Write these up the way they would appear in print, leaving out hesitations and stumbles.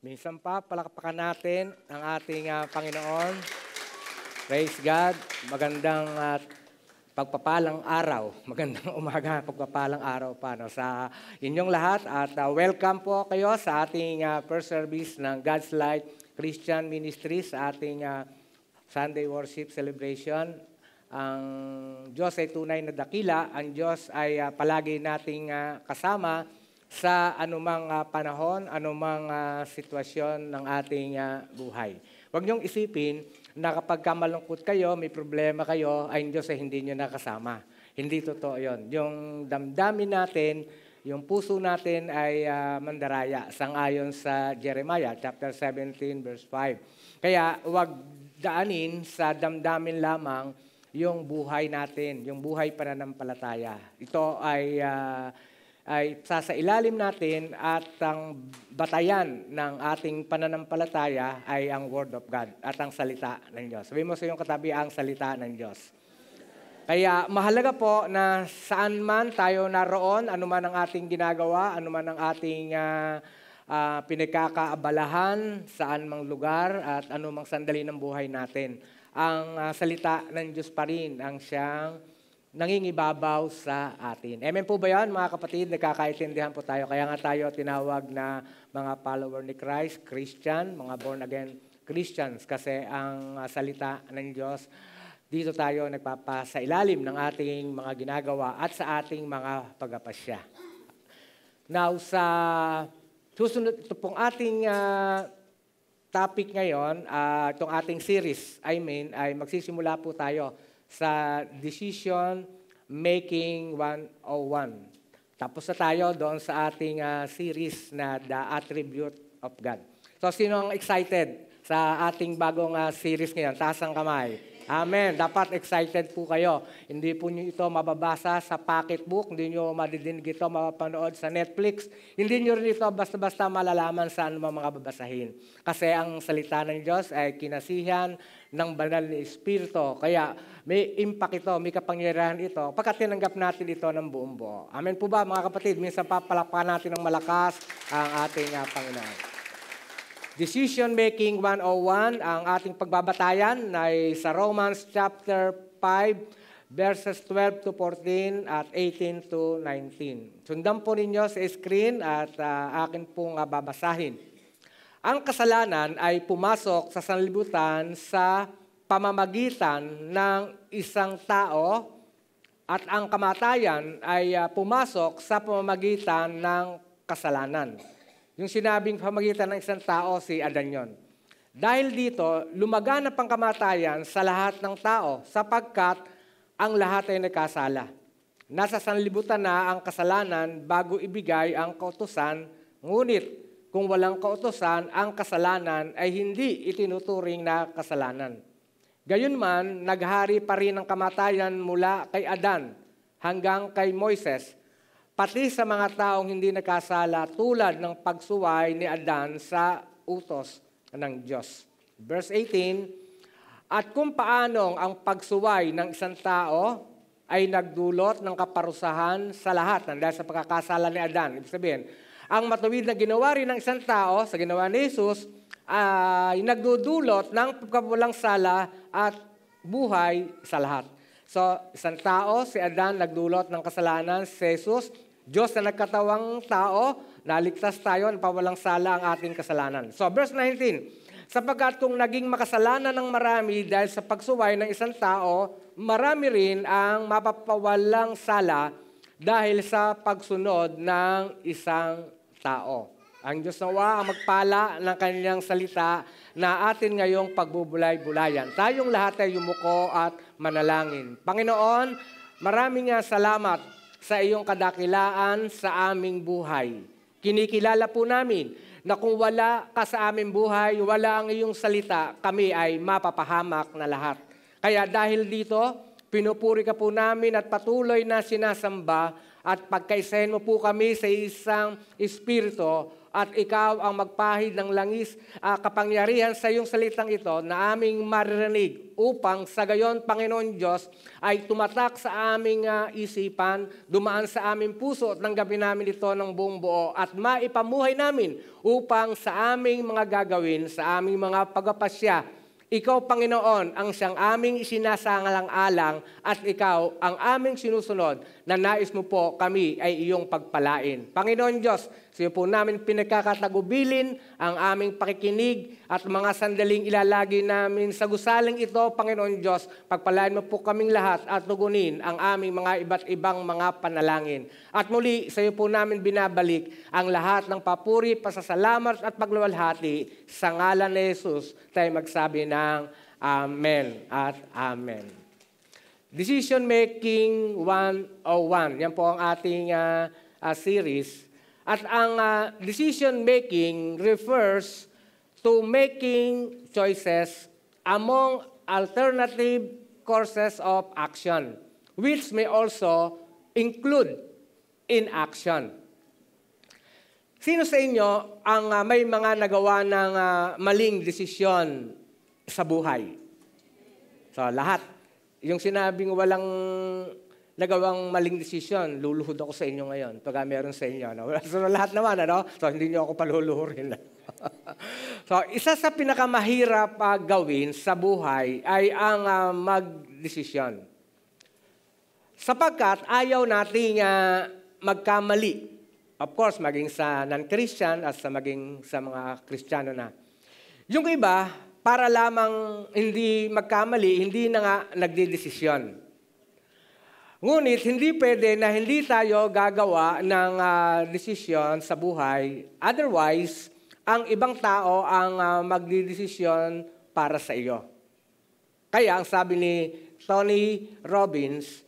Minsan pa, palakpakan natin ang ating Panginoon. Praise God. Magandang pagpapalang araw. Magandang umaga, pagpapalang araw pa sa inyong lahat. At welcome po kayo sa ating first service ng God's Light Christian Ministry sa ating Sunday Worship Celebration. Ang Diyos ay tunay na dakila. Ang Diyos ay palagi nating kasama sa anumang panahon, anumang sitwasyon ng ating buhay. Huwag niyong isipin na kapag malungkot kayo, may problema kayo, ay Diyos ay hindi niyo nakasama. Hindi totoo yun. Yung damdamin natin, yung puso natin ay mandaraya, sangayon sa Jeremiah chapter 17 verse 5. Kaya huwag daanin sa damdamin lamang yung buhay natin, yung buhay pananampalataya. Ito ay sasailalim natin at ang batayan ng ating pananampalataya ay ang Word of God at ang salita ng Diyos. Sabihin mo sa iyong katabi, ang salita ng Diyos. Kaya mahalaga po na saan man tayo naroon, anuman ang ating ginagawa, anuman ang ating pinagkakaabalahan, saan mang lugar at anumang sandali ng buhay natin. Ang salita ng Diyos pa rin ang siyang nangingibabaw sa atin. Amen po ba yan, mga kapatid? Nagkakaintindihan po tayo. Kaya nga tayo tinawag na mga follower ni Christ, Christian, mga born-again Christians. Kasi ang salita ng Diyos, dito tayo nagpapasailalim ng ating mga ginagawa at sa ating mga pagpapasya. Now, sa susunod, ito pong ating topic ngayon, itong ating series, ay magsisimula po tayo sa Decision Making 101. Tapos na tayo doon sa ating series na The Attribute of God. So, sino ang excited sa ating bagong series ngayon? Taas ang kamay. Amen. Dapat excited po kayo. Hindi po nyo ito mababasa sa pocketbook. Hindi nyo madidinig ito mapapanood sa Netflix. Hindi nyo rin ito basta-basta malalaman saan mga babasahin. Kasi ang salita ng Diyos ay kinasihan ng banal na Espiritu. Kaya may impact ito, may kapangyarihan ito pagka tinanggap natin ito ng buong buo. Amen po ba mga kapatid? Minsan papalakpakan natin ng malakas ang ating Panginoon. Decision Making 101, ang ating pagbabatayan ay sa Romans chapter 5, verses 12 to 14 at 18 to 19. Sundan po ninyo sa screen at akin pong babasahin. Ang kasalanan ay pumasok sa sanlibutan sa pamamagitan ng isang tao at ang kamatayan ay pumasok sa pamamagitan ng kasalanan. Yung sinabing pamagitan ng isang tao, si Adan yon. Dahil dito, lumaganap ang kamatayan sa lahat ng tao sapagkat ang lahat ay nagkasala. Nasa sanlibutan na ang kasalanan bago ibigay ang kautusan, ngunit kung walang kautusan, ang kasalanan ay hindi itinuturing na kasalanan. Gayunman, naghari pa rin ang kamatayan mula kay Adan hanggang kay Moises, pati sa mga taong hindi nakasala tulad ng pagsuway ni Adan sa utos ng Diyos. Verse 18, at kung paanong ang pagsuway ng isang tao ay nagdulot ng kaparusahan sa lahat dahil sa pagkakasala ni Adan. Ibig sabihin, ang matuwid na ginawa rin ng isang tao sa ginawa ni Jesus ay nagdudulot ng pagkawalang sala at buhay sa lahat. So, isang tao, si Adan, nagdulot ng kasalanan. Si Jesus, Diyos na nagkatawang tao, naligtas tayo, napawalang sala ang ating kasalanan. So, verse 19, sapagkat kung naging makasalanan ng marami dahil sa pagsuway ng isang tao, marami rin ang mapapawalang sala dahil sa pagsunod ng isang tao. Ang Diyos nawa ang magpala ng kanyang salita na atin ngayong pagbubulay-bulayan. Tayong lahat ay yumuko at manalangin. Panginoon, maraming salamat sa iyong kadakilaan sa aming buhay. Kinikilala po namin na kung wala ka sa aming buhay, wala ang iyong salita, kami ay mapapahamak na lahat. Kaya dahil dito, pinupuri ka po namin at patuloy na sinasamba at pagkaisahin mo po kami sa isang espiritu at ikaw ang magpahid ng langis kapangyarihan sa iyong salitang ito na aming maririnig upang sa gayon, Panginoon Diyos, ay tumatak sa aming isipan, dumaan sa aming puso at nanggabi namin ito ng buong buo at maipamuhay namin upang sa aming mga gagawin, sa aming mga pagpapasya, ikaw, Panginoon, ang siyang aming isinasangalang-alang at ikaw ang aming sinusunod na nais mo po kami ay iyong pagpalain. Panginoon Diyos, sa iyo po namin pinagkakatagubilin ang aming pakikinig at mga sandaling ilalagi namin sa gusaling ito, Panginoon Diyos. Pagpalain mo po kaming lahat at tugunin ang aming mga iba't ibang mga panalangin. At muli, sa iyo po namin binabalik ang lahat ng papuri, pasasalamat at pagluwalhati sa ngalan ni Jesus. Tayo magsabi ng Amen at Amen. Decision Making 101. Yan po ang ating series. At ang decision making refers to making choices among alternative courses of action, which may also include inaction. Sino sa inyo ang may mga nagawa ng maling desisyon sa buhay? So, lahat. Yung sinabing walang nagawang maling desisyon, luluhod ako sa inyo ngayon pag meron sa inyo. No? So, lahat naman, ano? So, hindi niyo ako paluluhurin. So, isa sa pinakamahirap gawin sa buhay ay ang magdesisyon. Sapagkat ayaw nating magkamali. Of course, maging sa non-Christian at maging sa mga Kristiyano na. Yung iba, para lamang hindi magkamali, hindi na nga nagdidesisyon. Ngunit hindi pwede na hindi tayo gagawa ng desisyon sa buhay. Otherwise, ang ibang tao ang magdidesisyon para sa iyo. Kaya ang sabi ni Tony Robbins,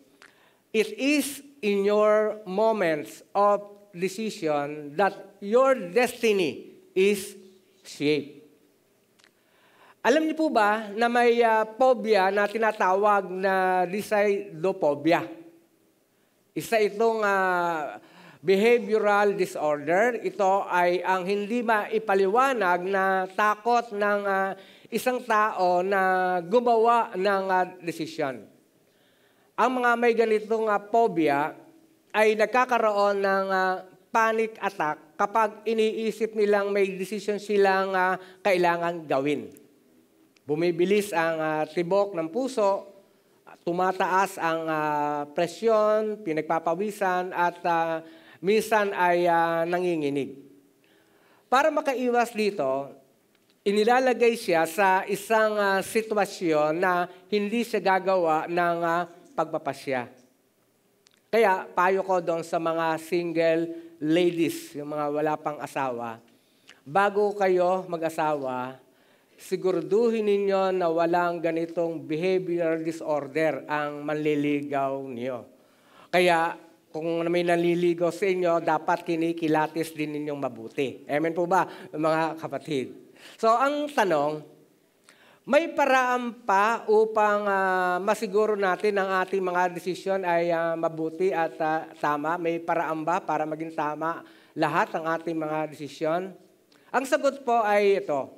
it is in your moments of decision that your destiny is shaped. Alam niyo po ba na may phobia na tinatawag na decidophobia? Isa itong behavioral disorder. Ito ay ang hindi maipaliwanag na takot ng isang tao na gumawa ng desisyon. Ang mga may ganitong phobia ay nagkakaroon ng panic attack kapag iniisip nilang may desisyon silang kailangan gawin. Bumibilis ang tibok ng puso, tumataas ang presyon, pinagpapawisan at minsan ay nanginginig. Para makaiwas dito, inilalagay siya sa isang sitwasyon na hindi siya gagawa ng pagpapasya. Kaya payo ko doon sa mga single ladies, yung mga wala pang asawa, bago kayo mag-asawa, siguraduhin ninyo na walang ganitong behavioral disorder ang manliligaw niyo. Kaya kung may nanliligaw sa inyo, dapat kinikilatis din ninyong mabuti. Amen po ba, mga kapatid? So ang tanong, may paraan pa upang masiguro natin ang ating mga desisyon ay mabuti at tama? May paraan ba para maging tama lahat ng ating mga desisyon? Ang sagot po ay ito.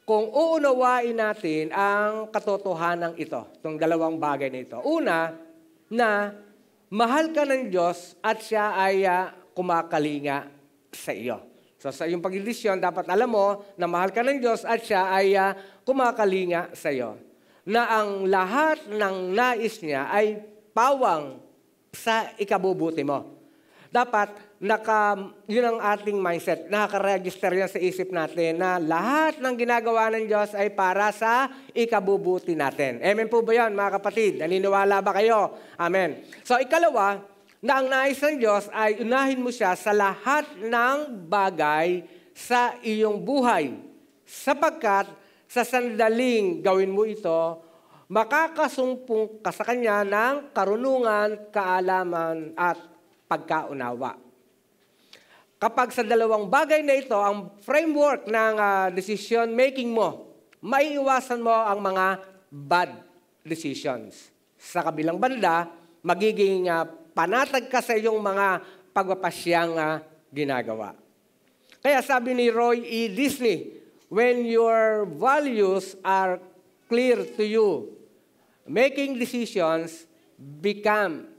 Kung uunawain natin ang katotohanan ito, itong dalawang bagay na ito. Una, na mahal ka ng Diyos at siya ay kumakalinga sa iyo. So sa iyong pagdesisyon, dapat alam mo na mahal ka ng Diyos at siya ay kumakalinga sa iyo. Na ang lahat ng nais niya ay pawang sa ikabubuti mo. Dapat, yun ang ating mindset. Nakaka-register yan sa isip natin na lahat ng ginagawa ng Diyos ay para sa ikabubuti natin. Amen po ba yan, mga kapatid? Naniniwala ba kayo? Amen. So, ikalawa, na ang nais ng Diyos ay unahin mo siya sa lahat ng bagay sa iyong buhay. Sapagkat sa sandaling gawin mo ito, makakasumpong ka sa Kanya ng karunungan, kaalaman at pagkaunawa. Kapag sa dalawang bagay na ito, ang framework ng decision making mo, maiiwasan mo ang mga bad decisions. Sa kabilang banda, magiging panatag ka sa iyong mga pagpapasyang ginagawa. Kaya sabi ni Roy E. Disney, when your values are clear to you, making decisions become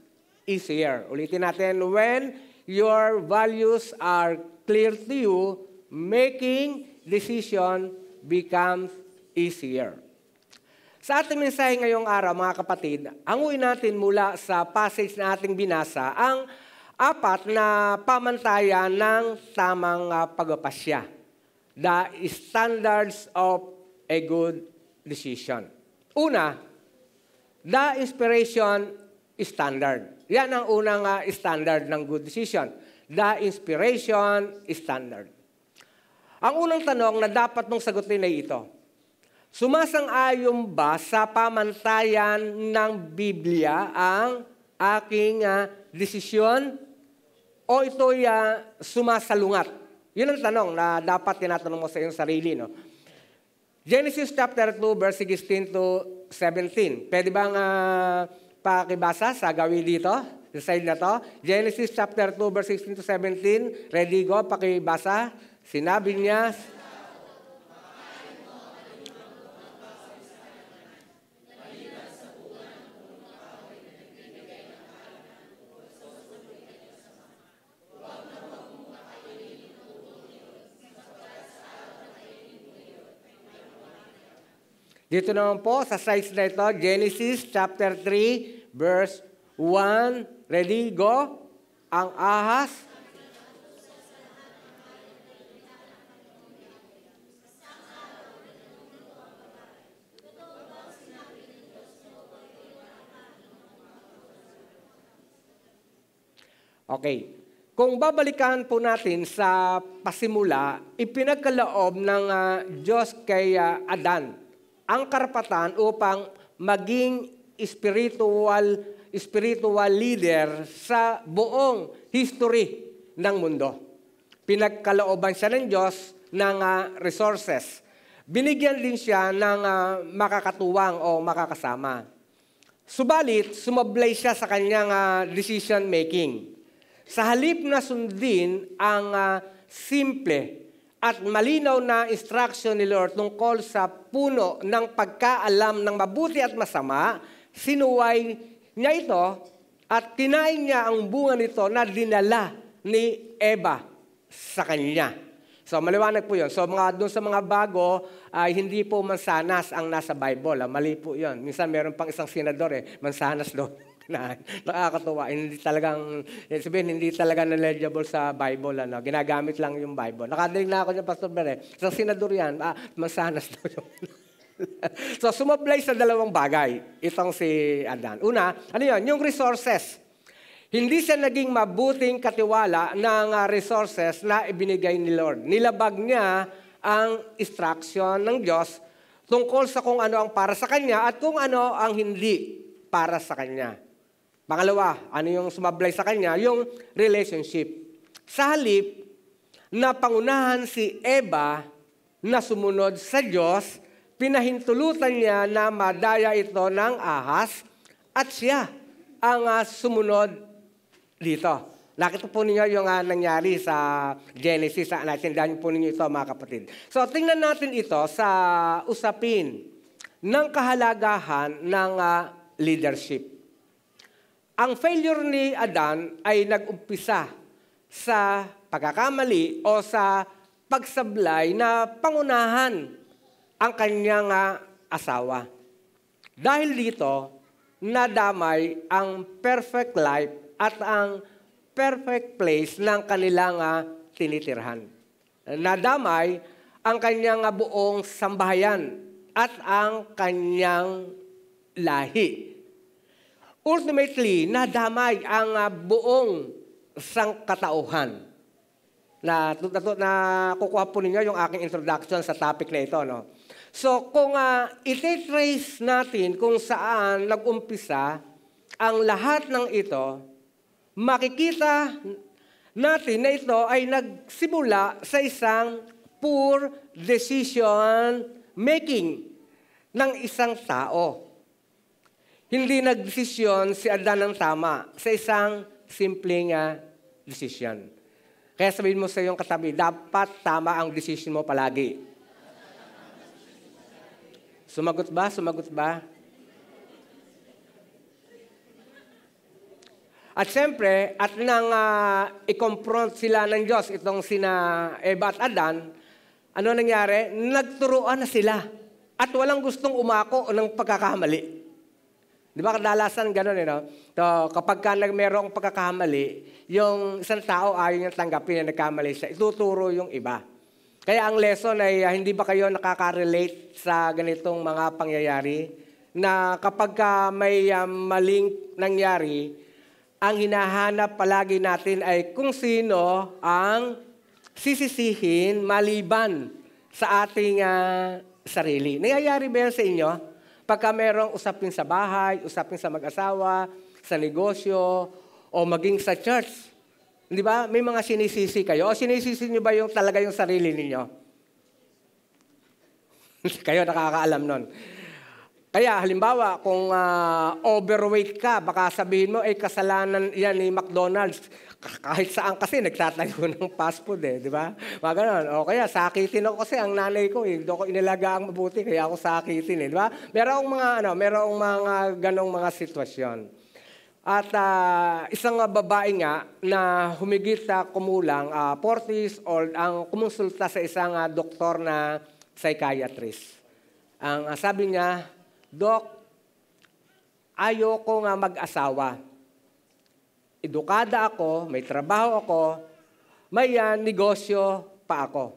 easier. Ulitin natin, when your values are clear to you, making decision becomes easier. Sa ating mensahe ngayong araw, mga kapatid, hanguin natin mula sa passage na ating binasa ang 4 na pamantayan ng tamang pagpapasya. The standards of a good decision. Una, the inspiration standard. Yan ang unang standard ng good decision. The inspiration standard. Ang unang tanong na dapat mong sagutin ay ito. Sumasang-ayon ba sa pamantayan ng Biblia ang aking desisyon? O ito'y sumasalungat? Yun ang tanong na dapat tinatanong mo sa iyong sarili. No? Genesis chapter 2, verse 16 to 17. Pwede bang pakibasa sa gawin dito? Sa side na to. Genesis chapter 2, verse 16 to 17. Ready, go, pakibasa. Sinabi niya, dito naman po sa size na ito, Genesis chapter 3, verse 1. Ready, go. Ang ahas. Okay. Kung babalikan po natin sa pasimula, ipinagkaloob ng Diyos kay Adan ang karapatan upang maging spiritual leader sa buong history ng mundo. Pinagkalooban siya ng Diyos ng resources. Binigyan din siya ng makakatuwang o makakasama. Subalit, sumablay siya sa kanyang decision making. Sa halip na sundin ang simple at malinaw na instruction ni Lord tungkol sa puno ng pagkaalam ng mabuti at masama, sinuway niya ito at kinain niya ang bunga nito na dinala ni Eva sa kanya. So maliwanag po yun. So doon sa mga bago, hindi po mansanas ang nasa Bible. Mali po yun. Minsan meron pang isang senador mansanas doon. Nakakatuwa. Hindi talagang, sabihin, hindi talaga knowledgeable sa Bible. Ginagamit lang yung Bible. Nakadinig na ako niya, Pastor Bere. Isang senador yan, mansanas daw yung So, sumablay sa dalawang bagay. Itong si Adan. Una, ano yun? Yung resources. Hindi siya naging mabuting katiwala ng resources na ibinigay ni Lord. Nilabag niya ang instruction ng Diyos tungkol sa kung ano ang para sa Kanya at kung ano ang hindi para sa Kanya. Pangalawa, ano yung sumablay sa Kanya? Yung relationship. Sa halip na pangunahan si Eva na sumunod sa Diyos, pinahintulutan niya na madaya ito ng ahas at siya ang sumunod dito. Nakita po ninyo yung nangyari sa Genesis. Natindahan po ninyo ito, mga kapatid. So, tingnan natin ito sa usapin ng kahalagahan ng leadership. Ang failure ni Adan ay nag-umpisa sa pagkakamali o sa pagsablay na pangunahan ang kanyang asawa. Dahil dito, nadamay ang perfect life at ang perfect place ng kanilang tinitirhan. Nadamay ang kanyang buong sambahayan at ang kanyang lahi. Ultimately, nadamay ang buong sangkatauhan. Kukuha po ninyo yung aking introduction sa topic na ito. No? So, kung iti-trace natin kung saan nag-umpisa ang lahat ng ito, makikita natin na ito ay nagsimula sa isang poor decision making ng isang tao. Hindi nagdesisyon si Adan ng tama sa isang simpleng decision. Kaya sabihin mo sa iyong katabi, dapat tama ang decision mo palagi. Sumagot ba? Sumagot ba? At siyempre, at nang i-confront sila ng Diyos, itong sina Eva at Adan, ano nangyari? Nagturuan na sila. At walang gustong umako ng pagkakamali. Di ba kadalasan gano'n, no? So, kapag merong pagkakamali, yung isang tao ayaw niyang tanggapin na nagkamali siya, ituturo yung iba. Kaya ang lesson ay hindi ba kayo nakaka-relate sa ganitong mga pangyayari? Na kapag may maling nangyari, ang hinahanap palagi natin ay kung sino ang sisisihin maliban sa ating sarili. Nangyayari ba yan sa inyo? Pagka merong usapin sa bahay, usapin sa mag-asawa, sa negosyo, o maging sa church. Di ba? May mga sinisisi kayo. O sinisisi niyo ba yung talaga yung sarili ninyo? Kayo nakakaalam nun. Kaya halimbawa, kung overweight ka, baka sabihin mo, kasalanan yan ni McDonald's. Kahit saan kasi nagtatayo ng fast food di ba? Mga ganun. O kaya sakitin ako kasi ang nanay ko hindi ko inilagaang mabuti kaya ako sakitin di ba? Merong mga ganong mga sitwasyon. At isang babae nga na humigit kumulang 40s old ang kumonsulta sa isang doktor na psychiatrist. Ang sabi niya, Dok, ayoko nga mag-asawa. Edukada ako, may trabaho ako, may negosyo pa ako.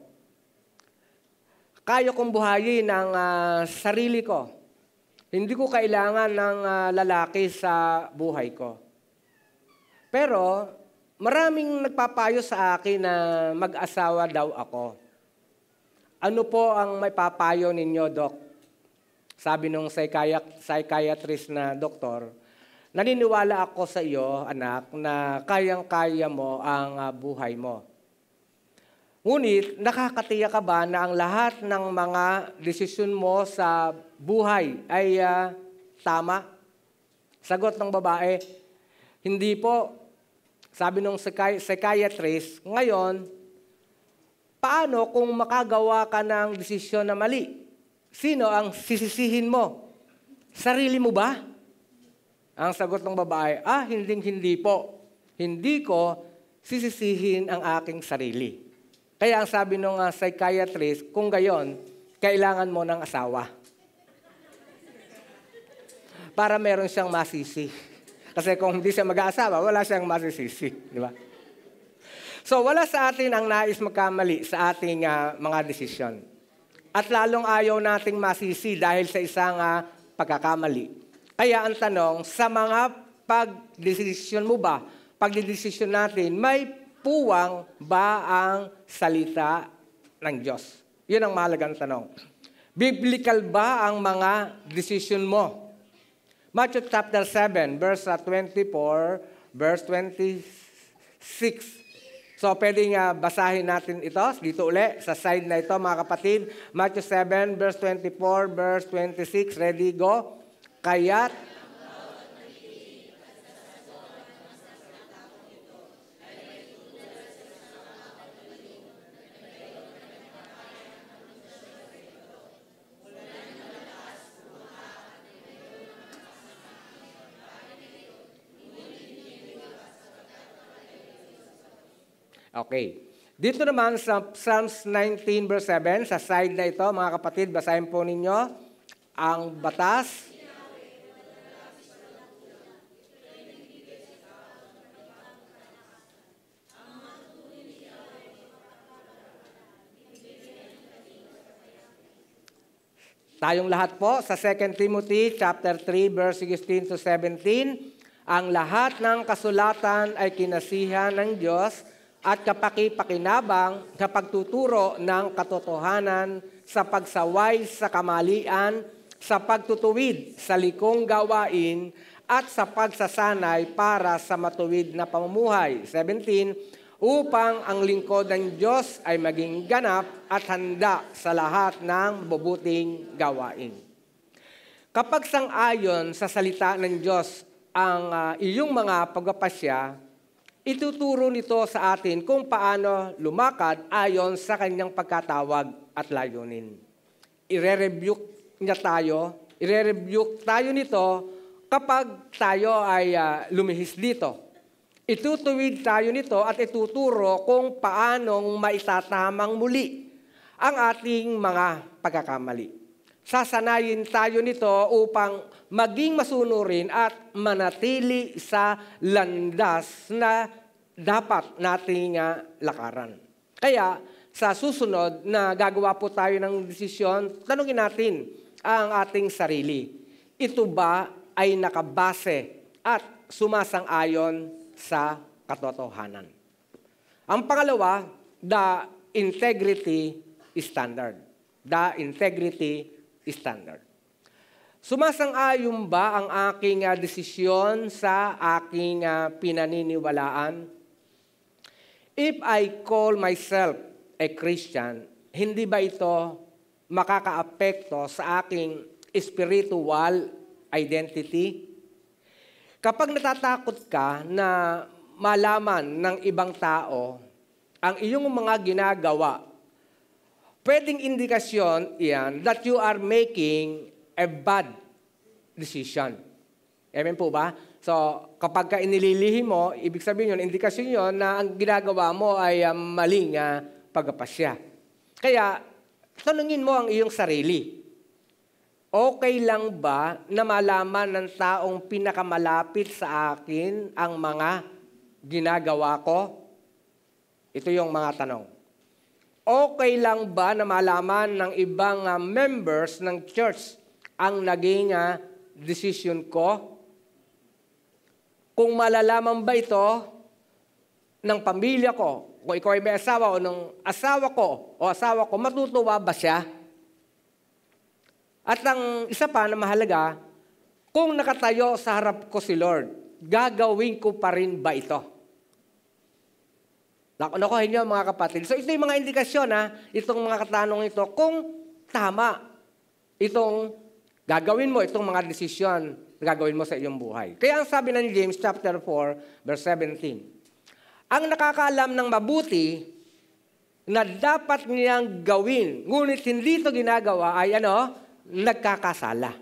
Kaya kong buhayin ang sarili ko. Hindi ko kailangan ng lalaki sa buhay ko. Pero maraming nagpapayo sa akin na mag-asawa daw ako. Ano po ang may papayo ninyo, Dok? Sabi nung psychiatrist na doktor, naniniwala ako sa iyo, anak, na kayang-kaya mo ang buhay mo. Ngunit, nakakatiya ka ba na ang lahat ng mga desisyon mo sa buhay ay tama? Sagot ng babae, hindi po. Sabi nung psychiatrist, ngayon, paano kung makagawa ka ng desisyon na mali? Sino ang sisisihin mo? Sarili mo ba? Ang sagot ng babae, hindi po. Hindi ko sisisihin ang aking sarili. Kaya ang sabi ng psychiatrist, kung gayon, kailangan mo ng asawa. Para meron siyang masisi. Kasi kung hindi siya mag-aasawa, wala siyang masisisi. Di ba? So wala sa atin ang nais magkamali sa ating mga desisyon. At lalong ayaw nating masisi dahil sa isang pagkakamali. Kaya ang tanong, sa mga pagdesisyon mo ba, pagdesisyon natin, may puwang ba ang salita ng Diyos? Yun ang mahalagang tanong. Biblical ba ang mga desisyon mo? Matthew chapter 7, verse 24, verse 26. So, pwedeng basahin natin ito dito uli sa side na ito, mga kapatid. Matthew 7, verse 24, verse 26. Ready, go. Kaya't okay. Dito naman sa Psalms 19 verse 7, sa side na ito, mga kapatid, basahin po ninyo ang batas. Tayong lahat po sa 2 Timothy chapter 3 verse 16 to 17, ang lahat ng kasulatan ay kinasihan ng Diyos at kapaki-pakinabang sa pagtuturo ng katotohanan, sa pagsaway sa kamalian, sa pagtutuwid sa likong gawain, at sa pagsasanay para sa matuwid na pamumuhay. 17, upang ang lingkod ng Diyos ay maging ganap at handa sa lahat ng mabubuting gawain. Kapag sang-ayon sa salita ng Diyos ang iyong mga pagpapasya, ituturo nito sa atin kung paano lumakad ayon sa kanyang pagkatawag at layunin. I-rebuke tayo nito kapag tayo ay lumihis dito. Itutuwid tayo nito at ituturo kung paanong maitatamang muli ang ating mga pagkakamali. Sasanayin tayo nito upang maging masunurin at manatili sa landas na dapat nating lakaran. Kaya sa susunod na gagawa po tayo ng desisyon, tanungin natin ang ating sarili. Ito ba ay nakabase at sumasang-ayon sa katotohanan? Ang pangalawa, the integrity standard. The integrity standard. Sumasang-ayon ba ang aking desisyon sa aking pinaniniwalaan? If I call myself a Christian, hindi ba ito makakaapekto sa aking spiritual identity? Kapag natatakot ka na malaman ng ibang tao ang iyong mga ginagawa, pwedeng indikasyon iyan that you are making a bad decision. Amen po ba? So, kapag ka inililihim mo, ibig sabihin yun, indikasyon yun na ang ginagawa mo ay maling pagpapasya. Kaya, tanungin mo ang iyong sarili. Okay lang ba na malaman ng taong pinakamalapit sa akin ang mga ginagawa ko? Ito yung mga tanong. Okay lang ba na malaman ng ibang members ng church ang naging decision ko? Kung malalaman ba ito ng pamilya ko, kung ikaw ay may asawa o ng asawa ko, matutuwa ba siya? At ang isa pa na mahalaga, kung nakatayo sa harap ko si Lord, gagawin ko pa rin ba ito? Nakuhin niyo mga kapatid. So ito yung mga indikasyon itong mga katanong ito, kung tama itong gagawin mo, itong mga desisyon na gagawin mo sa iyong buhay. Kaya ang sabi ng James chapter 4, verse 17, ang nakakaalam ng mabuti na dapat niyang gawin, ngunit hindi ito ginagawa ay nagkakasala.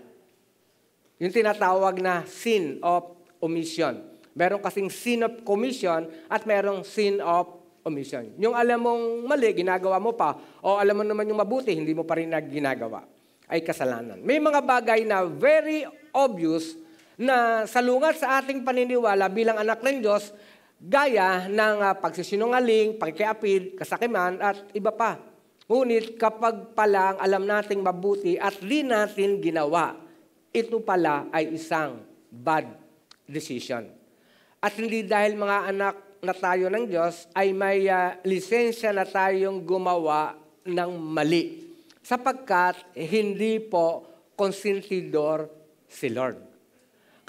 Yung tinatawag na sin of omission. Meron kasing sin of commission at merong sin of omission. Yung alam mong mali, ginagawa mo pa, o alam mo naman yung mabuti, hindi mo pa rin ginagawa, ay kasalanan. May mga bagay na very obvious na salungat sa ating paniniwala bilang anak ng Diyos, gaya ng pagsisinungaling, pagkikiapid, kasakiman, at iba pa. Ngunit kapag pala alam nating mabuti at di natin ginawa, ito pala ay isang bad decision. At hindi dahil mga anak na tayo ng Diyos ay may lisensya na tayong gumawa ng mali. Sapagkat hindi po konsentidor si Lord.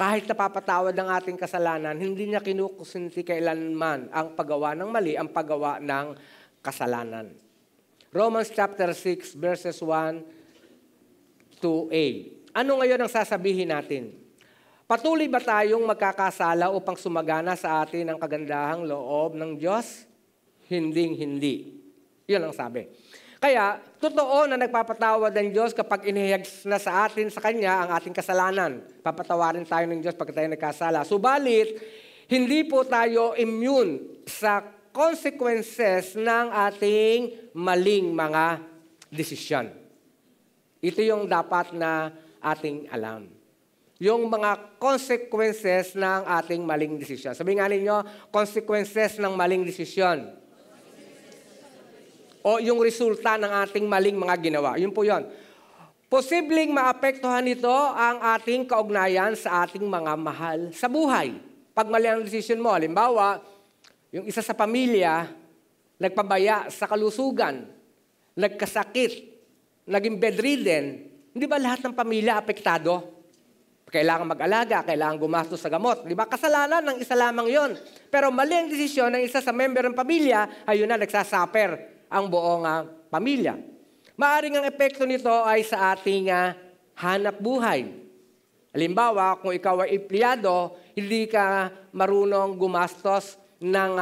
Kahit napapatawad ang ating kasalanan, hindi niya kinukonsinti kailanman ang paggawa ng mali, ang paggawa ng kasalanan. Romans chapter 6 verses 1 to 8. Ano ngayon ang sasabihin natin? Patuloy ba tayong magkakasala upang sumagana sa atin ang kagandahang loob ng Diyos? Hinding-hindi. Yun ang sabi. Kaya, totoo na nagpapatawad ng Diyos kapag inihayag na sa atin, sa Kanya, ang ating kasalanan. Papatawarin tayo ng Diyos pag tayo nagkasala. Subalit, hindi po tayo immune sa consequences ng ating maling mga desisyon. Ito yung dapat na ating alam. Yung mga consequences ng ating maling desisyon. Sabi nga ninyo, consequences ng maling desisyon. O yung resulta ng ating maling mga ginawa. Yun po yun. Posibleng maapektuhan nito ang ating kaugnayan sa ating mga mahal sa buhay. Pag mali ang desisyon mo, halimbawa, yung isa sa pamilya, nagpabaya sa kalusugan, nagkasakit, naging bedridden, hindi ba lahat ng pamilya apektado? Kailangan mag-alaga, kailangan gumastos sa gamot. Di ba? Kasalanan ng isa lamang yon. Pero mali ang desisyon ng isa sa member ng pamilya, ayun na, nagsasaper ang buong pamilya. Maaring ang epekto nito ay sa ating hanap buhay. Halimbawa, kung ikaw ay empleyado, hindi ka marunong gumastos ng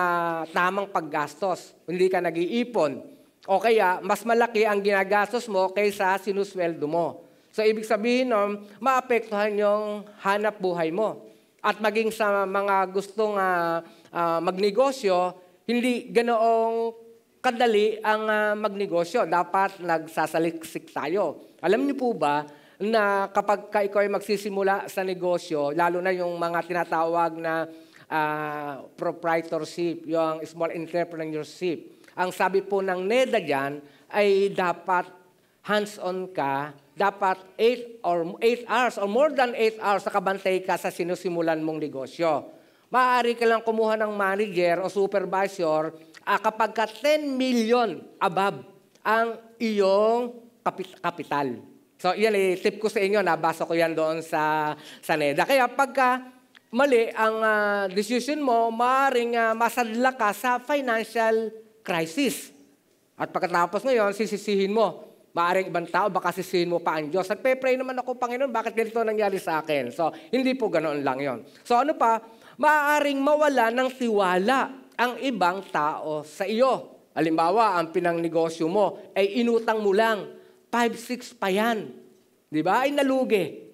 tamang paggastos. Hindi ka nag-iipon. O kaya, mas malaki ang ginagastos mo kaysa sinusweldo mo. So, ibig sabihin nun, maapektuhan yung hanap buhay mo. At maging sa mga gustong magnegosyo, hindi ganoong kadali ang magnegosyo. Dapat nagsasaliksik tayo. Alam niyo po ba na kapag ikaw ay magsisimula sa negosyo, lalo na yung mga tinatawag na proprietorship, yung small entrepreneurship, ang sabi po ng NEDA dyan ay dapat hands-on ka, dapat 8 hours or more than 8 hours nakabantay ka sa sinusimulan mong negosyo. Maaari ka lang kumuha ng manager o supervisor kapag ka 10 million above ang iyong kapital. So, yan tip ko sa inyo, nabasa ko yan doon sa NEDA. Kaya pagka mali ang decision mo, maaaring masadla ka sa financial crisis. At pagkatapos ngayon, sisisihin mo. Maaaring ibang tao, baka sisihin mo pa ang Diyos. At pray naman ako, Panginoon, bakit ganito nangyari sa akin? So, hindi po ganoon lang yon. So, ano pa? Maaaring mawala ng tiwala ang ibang tao sa iyo. Halimbawa, ang pinangnegosyo mo ay inutang mo lang. 5-6 pa yan. Di ba? Ay nalugi.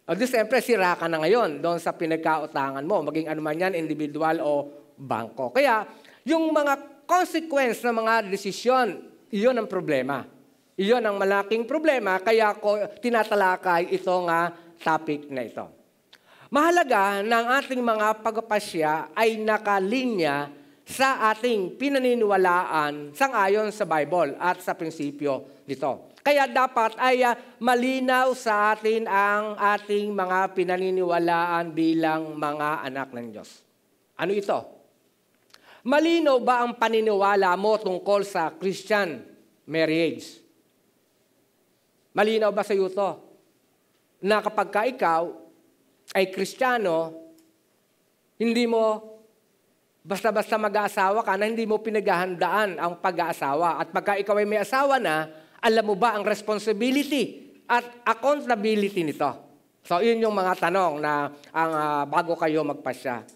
O di siyempre, sira ka na ngayon doon sa pinagkautangan mo. Maging ano man yan, individual o bangko. Kaya, yung mga consequence ng mga desisyon, iyon ang problema. Iyon ang malaking problema, kaya ko tinatalakay itong topic na ito. Mahalaga na ang ating mga pagpapasya ay nakalinya sa ating pinaniniwalaan sang-ayon sa Bible at sa prinsipyo nito. Kaya dapat ay malinaw sa atin ang ating mga pinaniniwalaan bilang mga anak ng Diyos. Ano ito? Malinaw ba ang paniniwala mo tungkol sa Christian marriage? Malinaw ba sa iyo ito? Na kapag ka ikaw ay Kristiyano, hindi mo basta-basta mag-aasawa ka na hindi mo pinaghahandaan ang pag-aasawa. At pagka ikaw ay may asawa na, alam mo ba ang responsibility at accountability nito? So, yun yung mga tanong na bago kayo magpasya.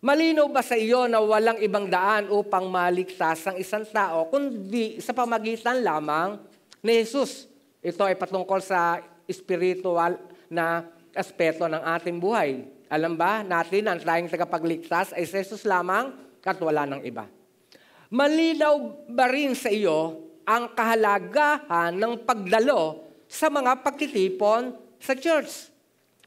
Malinaw ba sa iyo na walang ibang daan upang maligtas ang isang tao, kundi sa pamagitan lamang ni Jesus? Ito ay patungkol sa spiritual na aspeto ng ating buhay. Alam ba natin ang tayong tagapagligtas ay si Jesus lamang at wala ng iba? Malinaw ba rin sa iyo ang kahalagahan ng pagdalo sa mga pagtitipon sa church?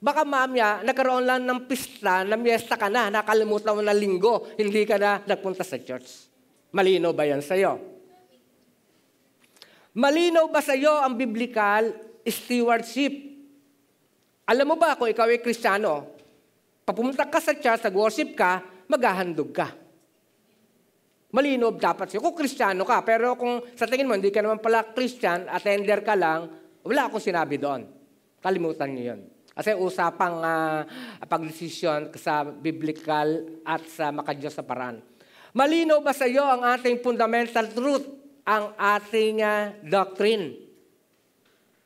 Baka mamaya, nagkaroon lang ng pista, na miyesta ka na, nakalimutan mo na linggo, hindi ka na nagpunta sa church. Malinaw ba yan sa iyo? Malinaw ba sa iyo ang biblical stewardship? Alam mo ba kung ikaw ay Kristiyano, papumunta ka sa church, nag-worship ka, maghahandog ka. Malinaw dapat siya. Kung Kristiyano ka, pero kung sa tingin mo, hindi ka naman pala Christian, attender ka lang, wala akong sinabi doon. Kalimutan niyo yun. Kasi usapang pagdesisyon sa biblical at sa makadiyos sa paraan. Malinaw ba sa iyo ang ating fundamental truth, ang ating doctrine?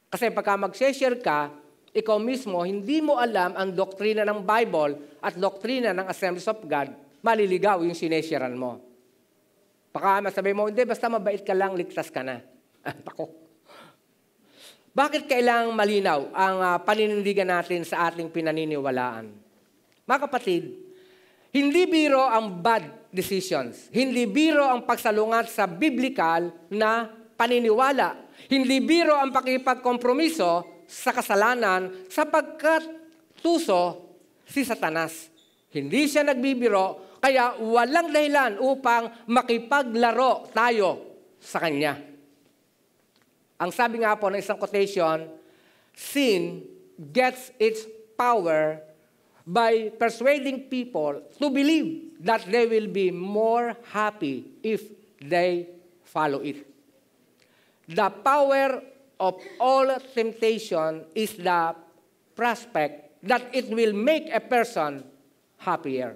Kasi pagka mag-share ka, ikaw mismo, hindi mo alam ang doktrina ng Bible at doktrina ng Assemblies of God, maliligaw yung sinesharean mo. Baka masabi mo, hindi, basta mabait ka lang, ligtas ka na. Ako. Bakit kailangang malinaw ang paninindigan natin sa ating pinaniniwalaan? Mga kapatid, hindi biro ang bad decisions. Hindi biro ang pagsalungat sa biblical na paniniwala. Hindi biro ang pakipagkompromiso sa kasalanan sapagkat tuso si Satanas. Hindi siya nagbibiro, kaya walang dahilan upang makipaglaro tayo sa kanya. Ang sabi nga po ng isang quotation, sin gets its power by persuading people to believe that they will be more happy if they follow it. The power of all temptation is the prospect that it will make a person happier.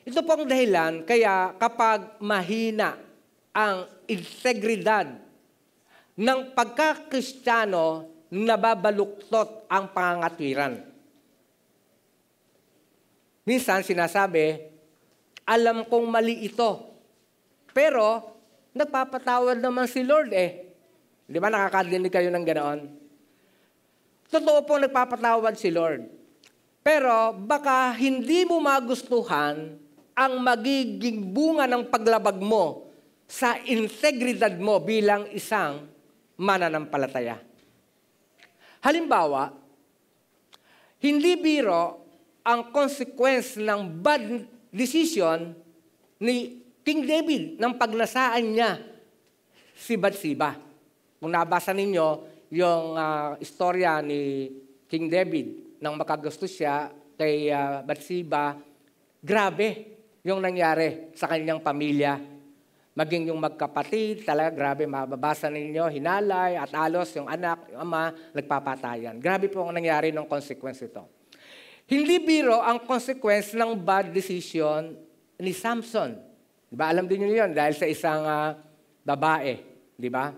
Ito pong dahilan, kaya kapag mahina ang integridad ng pagka-Kristiyano, nababaluktot ang pangangatwiran. Minsan sinasabi, alam kong mali ito. Pero, nagpapatawad naman si Lord eh. Di ba nakakadinig kayo ng ganoon? Totoo po nagpapatawad si Lord. Pero baka hindi mo magustuhan ang magiging bunga ng paglabag mo sa integridad mo bilang isang mananampalataya. Halimbawa, hindi biro ang consequence ng bad decision ni King David nang pagnasaan niya si Bathsheba. Kung nabasa ninyo yung istorya ni King David nang makagusto siya kay Bathsheba, grabe yung nangyari sa kanyang pamilya. Maging yung magkapatid, talaga grabe, mababasa ninyo, hinalay at alos yung anak, yung ama, nagpapatayan. Grabe po ang nangyari ng consequence ito. Hindi biro ang consequence ng bad decision ni Samson. Diba? Alam din niyo yun dahil sa isang babae. Diba?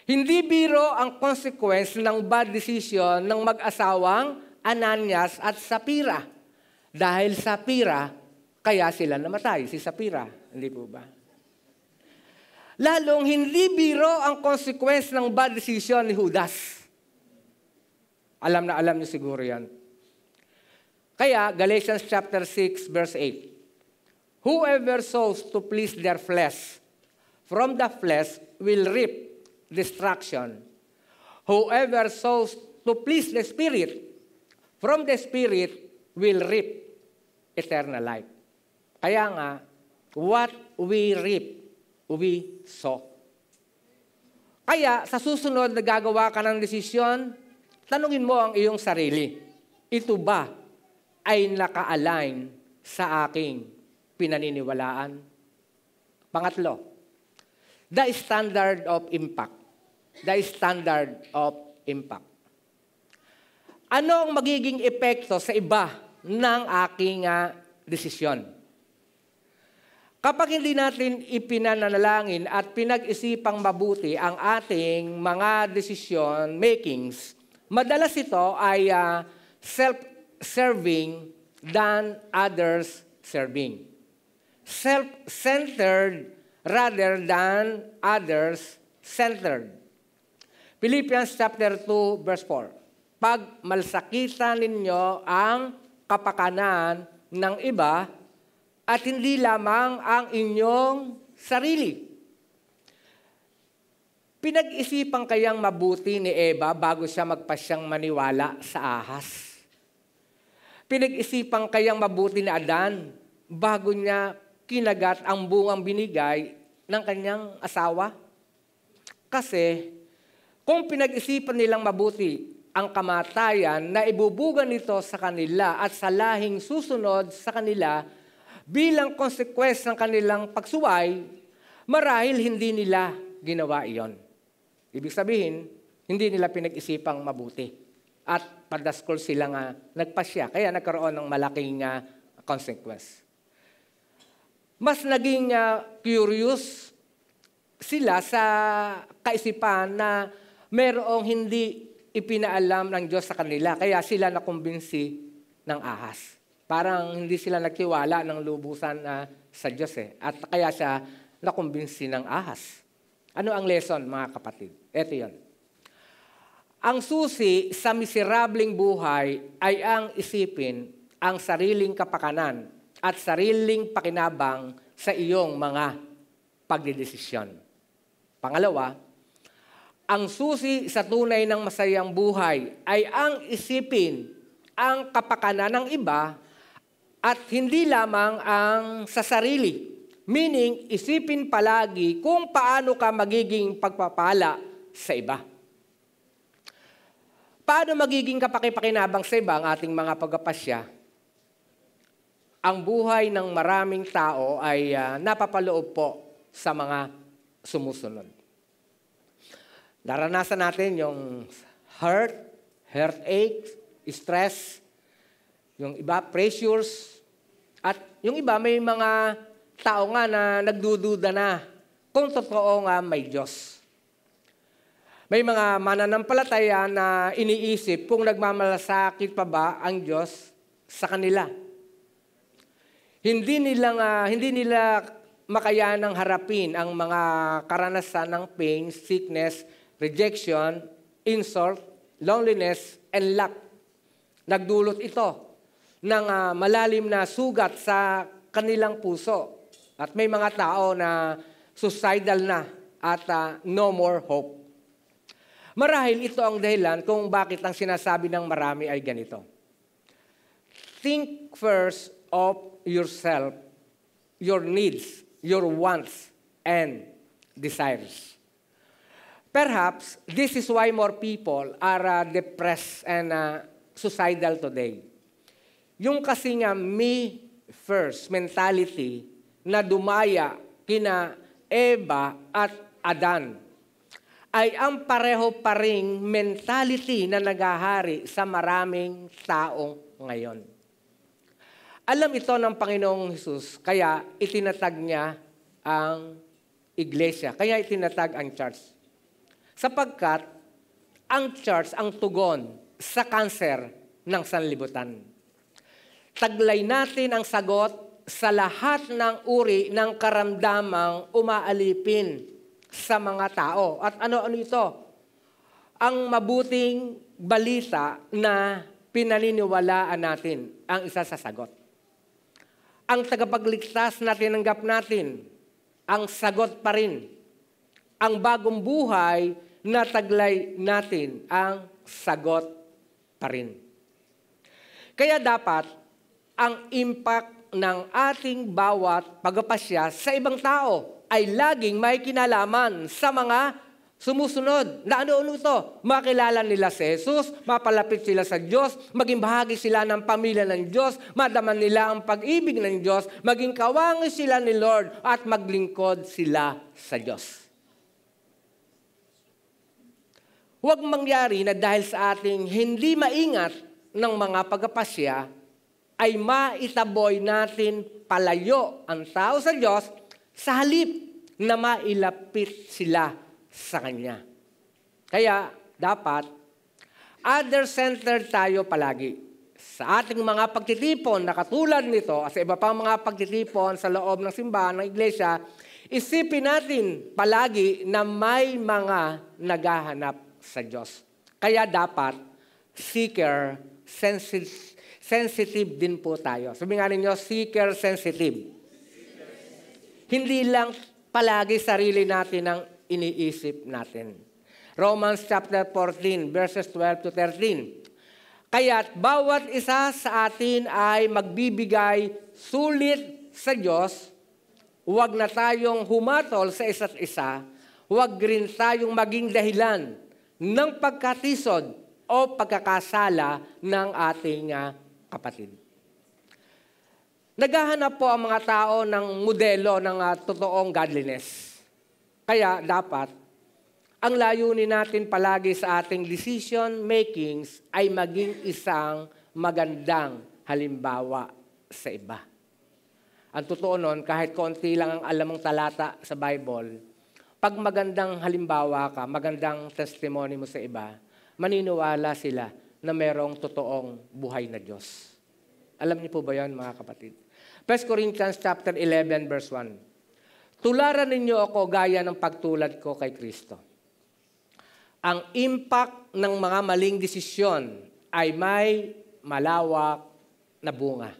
Hindi biro ang consequence ng bad decision ng mag-asawang Ananias at Sapphira. Dahil Sapphira, kaya sila namatay, si Sapphira. Hindi po ba? Lalong hindi biro ang consequence ng bad decision ni Judas. Alam na alam niyo siguro yan. Kaya, Galatians chapter 6, verse 8. Whoever sows to please their flesh, from the flesh will reap destruction. Whoever sows to please the Spirit, from the Spirit will reap eternal life. Kaya nga, what we reap, we sow. Kaya, sa susunod na gagawa ka ng desisyon, tanungin mo ang iyong sarili. Ito ba ay naka-align sa aking pinaniniwalaan? Pangatlo, the standard of impact. The standard of impact. Ano ang magiging epekto sa iba ng aking desisyon? Kapag hindi natin ipinanalangin at pinag-isipang mabuti ang ating mga decision makings, madalas ito ay self-serving than others serving. Self-centered rather than others-centered. Philippians chapter 2, verse 4. Pag malsakitan ninyo ang kapakanan ng iba at hindi lamang ang inyong sarili. Pinag-isipan kayang mabuti ni Eva bago siya magpasyang maniwala sa ahas? Pinag-isipan kayang mabuti ni Adan bago niya kinagat ang bungang binigay ng kanyang asawa? Kasi kung pinag-isipan nilang mabuti ang kamatayan na ibubugan nito sa kanila at sa lahing susunod sa kanila bilang consequence ng kanilang pagsuway, marahil hindi nila ginawa iyon. Ibig sabihin, hindi nila pinag-isipang mabuti. At padaskol sila nga nagpasya, kaya nagkaroon ng malaking consequence. Mas naging curious sila sa kaisipan na merong hindi ipinaalam ng Diyos sa kanila, kaya sila nakumbinsi ng ahas. Parang hindi sila nagtiwala ng lubusan sa Diyos at kaya siya nakumbinsi ng ahas. Ano ang lesson, mga kapatid? Ito yun. Ang susi sa miserableng buhay ay ang isipin ang sariling kapakanan at sariling pakinabang sa iyong mga pagdedesisyon. Pangalawa, ang susi sa tunay ng masayang buhay ay ang isipin ang kapakanan ng iba at hindi lamang ang sa sarili. Meaning, isipin palagi kung paano ka magiging pagpapala sa iba. Paano magiging kapakipakinabang sa iba ang ating mga pagpapasya? Ang buhay ng maraming tao ay napapaloob po sa mga sumusunod. Naranasan natin yung heartache, stress, yung iba pressures, at yung iba may mga tao nga na nagdududa na kung totoo nga may Diyos. May mga mananampalataya na iniisip kung nagmamalasakit pa ba ang Diyos sa kanila. Hindi nila makayanang harapin ang mga karanasan ng pain, sickness, rejection, insult, loneliness, and lack. Nagdulot ito ng malalim na sugat sa kanilang puso. At may mga tao na suicidal na at no more hope. Marahil ito ang dahilan kung bakit ang sinasabi ng marami ay ganito. Think first of yourself, your needs, your wants, and desires. Perhaps this is why more people are depressed and suicidal today. Yung kasi nga me first mentality na dumaya kina Eva at Adan ay ang pareho pa ring mentality na naghahari sa maraming taong ngayon. Alam ito ng Panginoong Hesus, kaya itinatag niya ang iglesia, kaya itinatag ang church. Sapagkat ang church ang tugon sa kanser ng sanlibutan. Taglay natin ang sagot sa lahat ng uri ng karamdamang umaalipin sa mga tao. At ano-ano ito? Ang mabuting balita na pinaniniwalaan natin ang isa sa sagot. Ang tagapagligtas na tinanggap natin, ang sagot pa rin. Ang bagong buhay na taglay natin, ang sagot pa rin. Kaya dapat ang impact ng ating bawat pagpapasya sa ibang tao ay laging may kinalaman sa mga sumusunod. Na ano-ano ito? Makilala nila si Jesus, mapalapit sila sa Diyos, maging bahagi sila ng pamilya ng Diyos, madaman nila ang pag-ibig ng Diyos, maging kawangi sila ni Lord at maglingkod sila sa Diyos. Huwag mangyari na dahil sa ating hindi maingat ng mga pagpapasya, ay maitaboy natin palayo ang tao sa Diyos sa halip na mailapit sila sa Kanya. Kaya dapat other-centered tayo palagi. Sa ating mga pagtitipon na katulad nito at sa iba pang mga pagtitipon sa loob ng simbahan ng iglesia, isipin natin palagi na may mga naghahanap sa Diyos. Kaya dapat seeker sensitive din po tayo. Sabi nga ninyo, seeker sensitive. Hindi lang palagi sarili natin ang iniisip natin. Romans chapter 14, verses 12 to 13. Kaya't bawat isa sa atin ay magbibigay sulit sa Diyos. Huwag na tayong humatol sa isa't isa. Huwag rin tayong maging dahilan ng pagkatisod o pagkakasala ng ating kapatid. Naghahanap po ang mga tao ng modelo ng totoong godliness. Kaya dapat, ang layunin natin palagi sa ating decision makings ay maging isang magandang halimbawa sa iba. Ang totoo nun, kahit konti lang ang alam mong talata sa Bible, pag magandang halimbawa ka, magandang testimony mo sa iba, maniniwala sila na merong totoong buhay na Diyos. Alam niyo po ba yan, mga kapatid? 1 Corinthians chapter 11, verse 1. Tularan ninyo ako gaya ng pagtulad ko kay Kristo. Ang impact ng mga maling desisyon ay may malawak na bunga.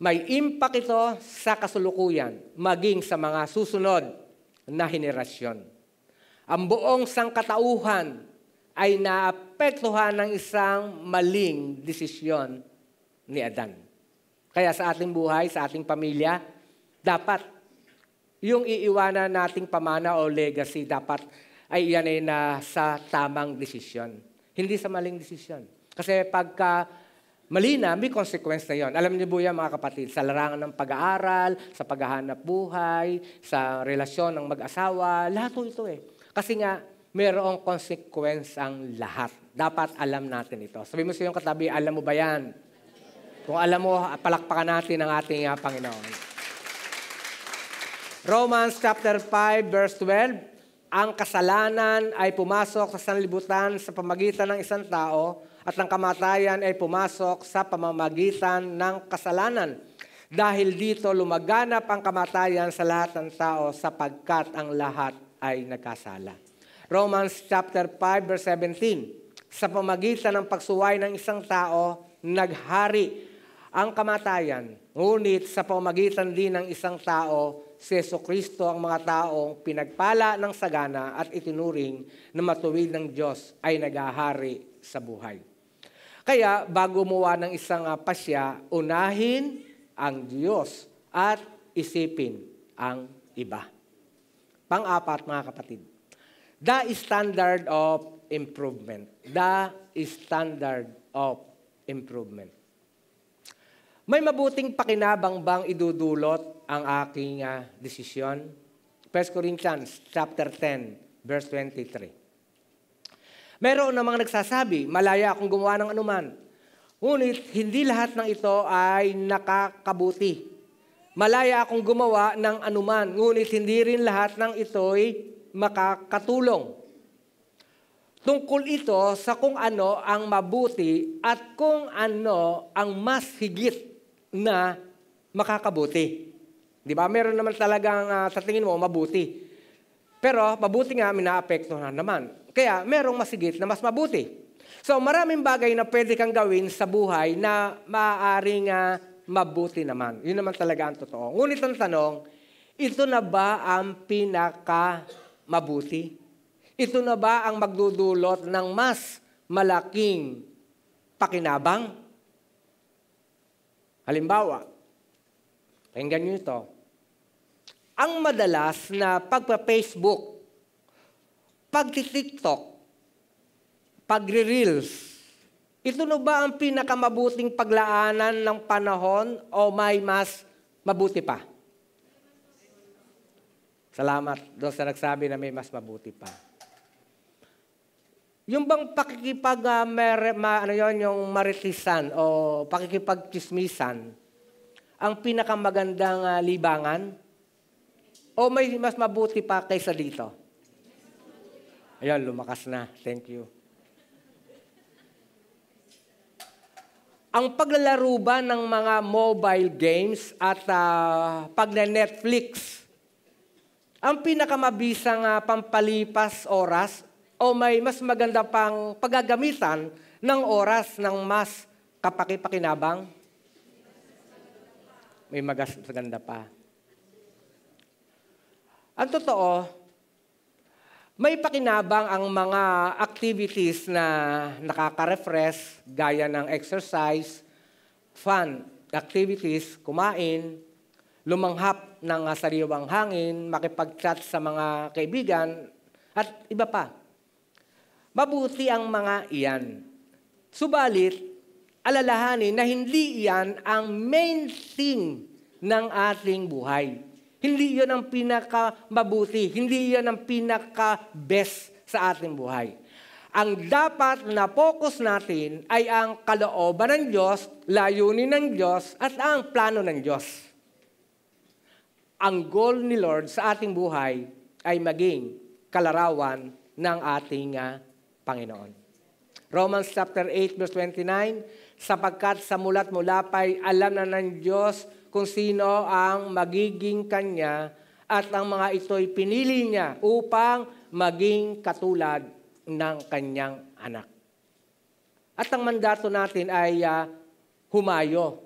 May impact ito sa kasulukuyan, maging sa mga susunod na henerasyon. Ang buong sangkatauhan ay naapektuhan ng isang maling desisyon ni Adan. Kaya sa ating buhay, sa ating pamilya, dapat yung iiwanan nating pamana o legacy, dapat ay yan ay nasa tamang desisyon. Hindi sa maling desisyon. Kasi pagka mali na, may consequence na yon. Alam niyo po yan, mga kapatid, sa larangan ng pag-aaral, sa paghahanap buhay, sa relasyon ng mag-asawa, lahat ito eh. Kasi nga, mayroong consequence ang lahat. Dapat alam natin ito. Sabi mo sa iyong katabi, alam mo ba yan? Kung alam mo, palakpakan natin ang ating Panginoon. Romans chapter 5, verse 12, ang kasalanan ay pumasok sa sanlibutan sa pamagitan ng isang tao at ang kamatayan ay pumasok sa pamamagitan ng kasalanan. Dahil dito lumaganap ang kamatayan sa lahat ng tao sapagkat ang lahat ay nagkasala. Romans chapter 5 verse 17. Sa pamagitan ng pagsuway ng isang tao, naghari ang kamatayan. Ngunit sa pamagitan din ng isang tao, si Jesucristo ang mga taong pinagpala ng sagana at itinuring na matuwid ng Diyos ay naghahari sa buhay. Kaya bago gumawa ng isang pasya, unahin ang Diyos at isipin ang iba. Pang-apat, mga kapatid, the standard of improvement. The standard of improvement. May mabuting pakinabang bang idudulot ang aking desisyon? 1 Corinthians chapter 10, verse 23. Meron namang nagsasabi, malaya akong gumawa ng anuman. Ngunit hindi lahat ng ito ay nakakabuti. Malaya akong gumawa ng anuman, ngunit hindi rin lahat ng ito'y makakatulong. Tungkol ito sa kung ano ang mabuti at kung ano ang mas higit na makakabuti. Di ba? Meron naman talagang sa tingin mo mabuti. Pero mabuti nga, minaapektuhan naman. Kaya merong mas higit na mas mabuti. So maraming bagay na pwede kang gawin sa buhay na maaaring mabuti naman. Yun naman talaga ang totoo. Ngunit ang tanong, ito na ba ang pinaka mabuti? Ito na ba ang magdudulot ng mas malaking pakinabang? Halimbawa, pakinggan nyo ito. Ang madalas na pagpa-Facebook, pagti-TikTok, pagre-reels, ito na ba ang pinakamabuting paglaanan ng panahon o may mas mabuti pa? Salamat doon sa nagsabi na may mas mabuti pa. Yung bang yung maritisan o pakikipagchismisan, ang pinakamagandang libangan? O may mas mabuti pa kaysa dito? Ayun, lumakas na. Thank you. Ang paglalaro ba ng mga mobile games at pagne-Netflix, ang pinakamabisang pampalipas oras o may mas maganda pang paggagamitan ng oras ng mas kapaki-pakinabang? May maganda pa. Ang totoo, may pakinabang ang mga activities na nakaka-refresh, gaya ng exercise, fun activities, kumain, lumanghap ng sariwang hangin, makipag-chat sa mga kaibigan, at iba pa. Mabuti ang mga iyan. Subalit, alalahanin na hindi iyan ang main thing ng ating buhay. Hindi iyan ang pinaka-mabuti. Hindi iyan ang pinaka-best sa ating buhay. Ang dapat na focus natin ay ang kalooban ng Diyos, layunin ng Diyos, at ang plano ng Diyos. Ang goal ni Lord sa ating buhay ay maging kalarawan ng ating Panginoon. Romans chapter 8 verse 29, sapagkat sa mulat mula pa'y alam na ng Diyos kung sino ang magiging Kanya at ang mga ito'y pinili niya upang maging katulad ng Kanyang anak. At ang mandato natin ay humayo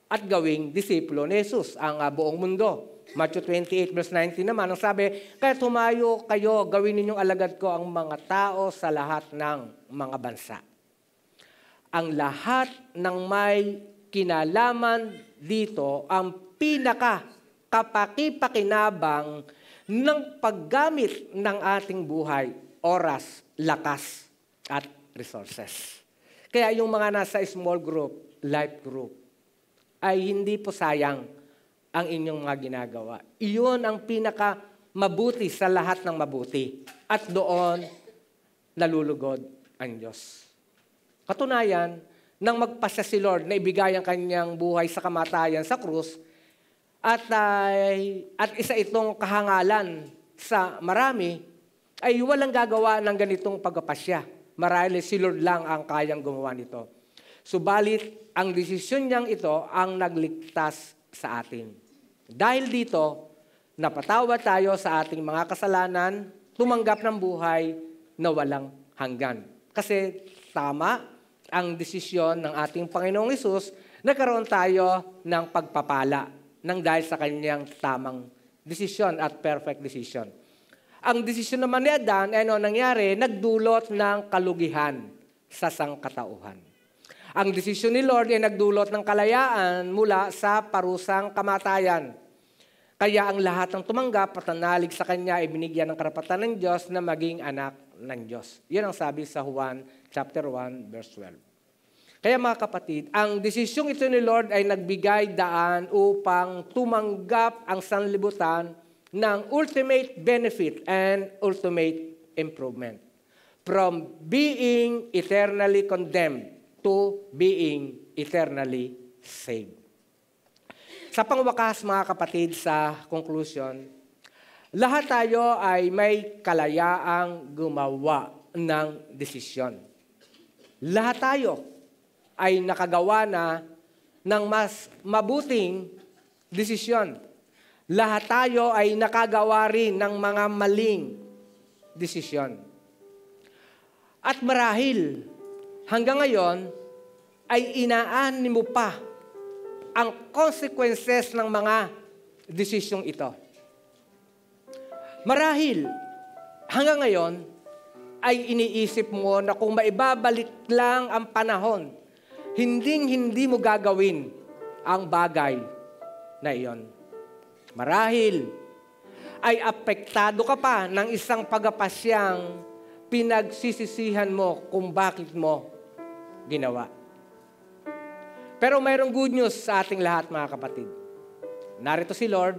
at gawing disipulo ni Jesus ang buong mundo. Matthew 28 verse 19 naman, ang sabi, kaya't humayo kayo, gawin ninyong alagad ko ang mga tao sa lahat ng mga bansa. Ang lahat ng may kinalaman dito, ang pinaka-kapaki-pakinabang ng paggamit ng ating buhay, oras, lakas, at resources. Kaya yung mga nasa small group, life group, ay hindi po sayang ang inyong mga ginagawa. Iyon ang pinaka-mabuti sa lahat ng mabuti. At doon, nalulugod ang Diyos. Katunayan, nang magpasya si Lord na ibigay ang kanyang buhay sa kamatayan sa krus, at isa itong kahangalan sa marami, ay walang gagawa ng ganitong pagpapasya. Marahil si Lord lang ang kayang gumawa nito. Subalit, ang desisyon niyang ito ang nagligtas sa atin. Dahil dito, napatawad tayo sa ating mga kasalanan, tumanggap ng buhay na walang hanggan. Kasi tama ang desisyon ng ating Panginoong Hesus, nagkaroon tayo ng pagpapala nang dahil sa kanyang tamang desisyon at perfect decision. Ang desisyon naman ni Adan, ano nangyari? Nagdulot ng kalugihan sa sangkatauhan. Ang desisyon ni Lord ay nagdulot ng kalayaan mula sa parusang kamatayan. Kaya ang lahat ng tumanggap at nanalig sa Kanya ay binigyan ng karapatan ng Diyos na maging anak ng Diyos. Yun ang sabi sa Juan chapter 1, verse 12. Kaya mga kapatid, ang desisyong ito ni Lord ay nagbigay daan upang tumanggap ang sanlibutan ng ultimate benefit and ultimate improvement. From being eternally condemned to being eternally saved. Sa pangwakas mga kapatid, sa conclusion, lahat tayo ay may kalayaang gumawa ng desisyon. Lahat tayo ay nakagawa na ng mas mabuting desisyon. Lahat tayo ay nakagawa rin ng mga maling desisyon. At marahil, hanggang ngayon, ay inaani mo pa ang consequences ng mga desisyong ito. Marahil, hanggang ngayon, ay iniisip mo na kung maibabalik lang ang panahon, hindi mo gagawin ang bagay na iyon. Marahil, ay apektado ka pa ng isang pagapasyang pinagsisisihan mo kung bakit mo ginawa. Pero mayroong good news sa ating lahat, mga kapatid. Narito si Lord,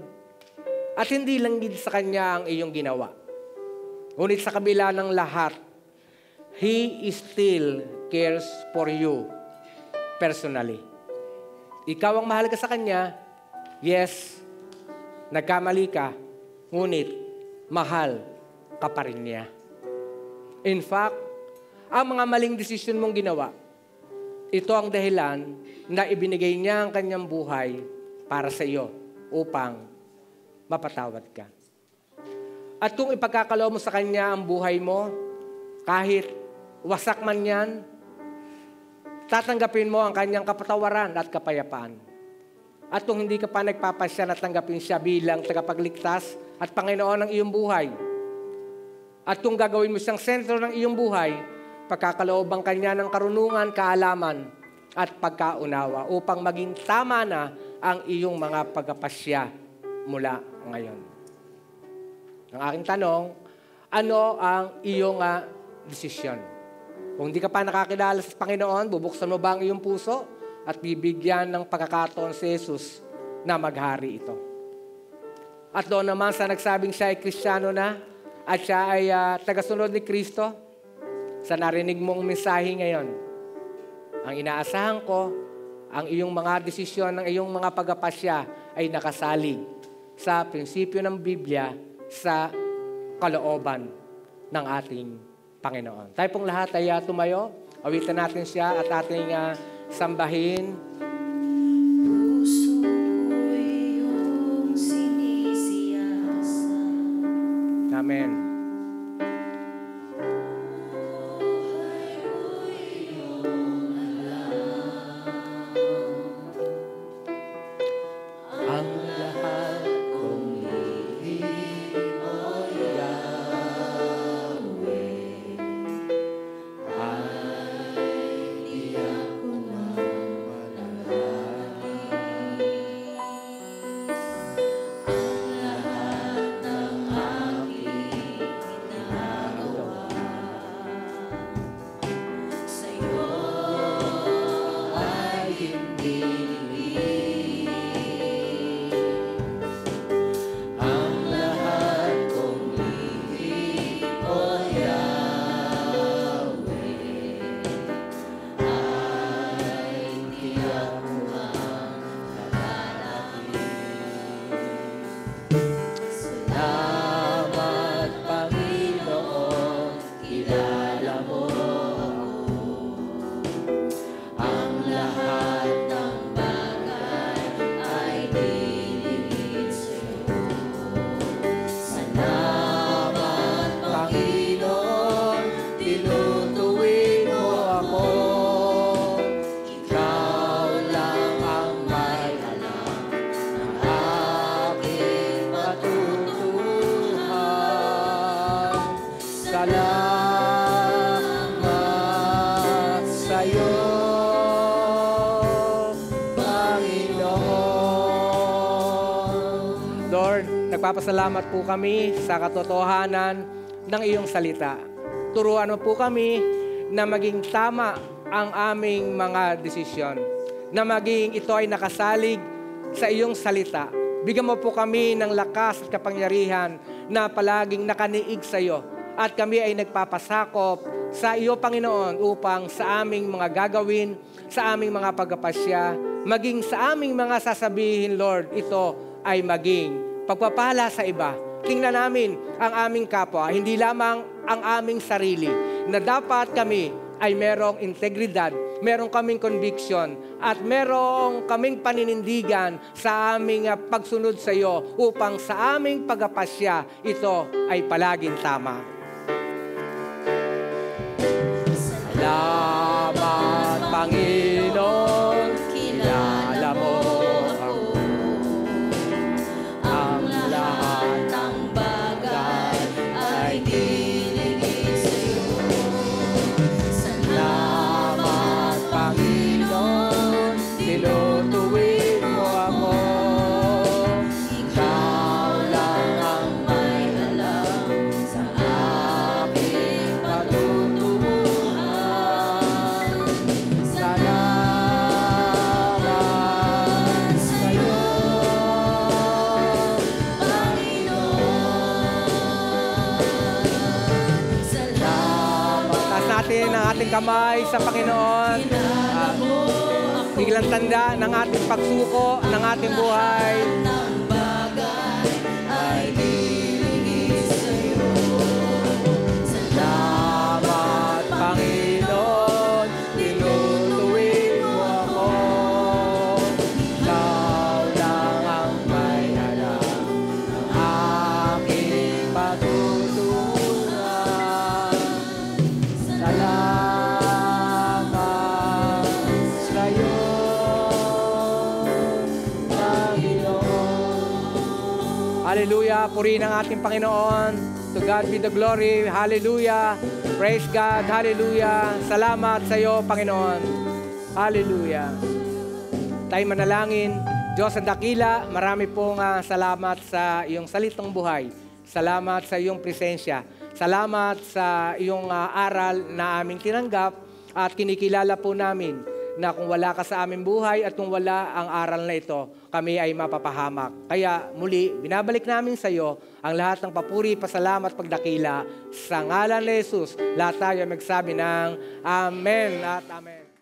at hindi lang din sa Kanya ang iyong ginawa. Ngunit sa kabila ng lahat, He still cares for you personally. Ikaw ang mahalaga sa Kanya. Yes, nagkamali ka, ngunit mahal ka pa rin niya. In fact, ang mga maling desisyon mong ginawa, ito ang dahilan na ibinigay niya ang kanyang buhay para sa iyo upang mapatawad ka. At kung ipagkakaloob mo sa Kanya ang buhay mo, kahit wasak man yan, tatanggapin mo ang Kanyang kapatawaran at kapayapaan. At kung hindi ka pa nagpapasya na tanggapin siya bilang tagapagligtas at Panginoon ng iyong buhay, at kung gagawin mo siyang sentro ng iyong buhay, pagkakaloob ang Kanya ng karunungan, kaalaman, at pagkaunawa upang maging tama na ang iyong mga pagpapasya mula ngayon. Ang aking tanong, ano ang iyong desisyon? Kung hindi ka pa nakakilala sa Panginoon, bubuksan mo ba ang iyong puso at bibigyan ng pagkakataon si Jesus na maghari ito? At doon naman sa nagsabing siya ay Kristiyano na at siya ay tagasunod ni Kristo, sa narinig mong mensahe ngayon, ang inaasahan ko, ang iyong mga desisyon, ng iyong mga pagpapasya ay nakasalig sa prinsipyo ng Biblia sa kalooban ng ating Panginoon. Tayo pong lahat ay tumayo, awitan natin siya at ating sambahin. Puso ko'y iyong sinisiyasat. Amen. Ang lahat ng bagay ay di sa'yo, Panginoon. Lord, nagpapasalamat po kami sa katotohanan ng iyong salita. Turuan mo po kami na maging tama ang aming mga desisyon, na maging ito ay nakasalig sa iyong salita. Bigyan mo po kami ng lakas at kapangyarihan na palaging nakaniig sa iyo. At kami ay nagpapasakop sa iyo, Panginoon, upang sa aming mga gagawin, sa aming mga pagpapasya, maging sa aming mga sasabihin, Lord, ito ay maging pagpapala sa iba. Tingnan namin ang aming kapwa, hindi lamang ang aming sarili, na dapat kami ay merong integridad, merong kaming conviction, at merong kaming paninindigan sa aming pagsunod sa iyo upang sa aming pagpapasya, ito ay palaging tama. Salamat, Panginoon, kilala mo ako. Ang lahat ng bagay ay dinigit sa'yo. Salamat, Panginoon, tinutuwid mo ako. Ikaw lang ang may alam sa aking patutunguhan. Salamat sa'yo, Panginoon. Salamat. Taas natin ang ating kamay sa Panginoon. Biglang tanda ng ating pagsuko, ng ating buhay. Salamat, Panginoon, tinutuwid mo ako. Ikaw lang ang may alam ng aking patutunguhan. Salamat sa'yo, Panginoon. Hallelujah, purihin ang ating Panginoon. To God be the glory. Hallelujah. Praise God. Hallelujah. Salamat sa iyo, Panginoon. Hallelujah. Tayo manalangin. Diyos ang dakila, marami pong salamat sa iyong salitang buhay. Salamat sa iyong presensya. Salamat sa iyong aral na aming tinanggap at kinikilala po namin na kung wala ka sa aming buhay at kung wala ang aral na ito, kami ay mapapahamak. Kaya muli, binabalik namin sa iyo ang lahat ng papuri, pasalamat, pagdakila. Sa ngalan ni Jesus, lahat tayo magsabi ng Amen at Amen.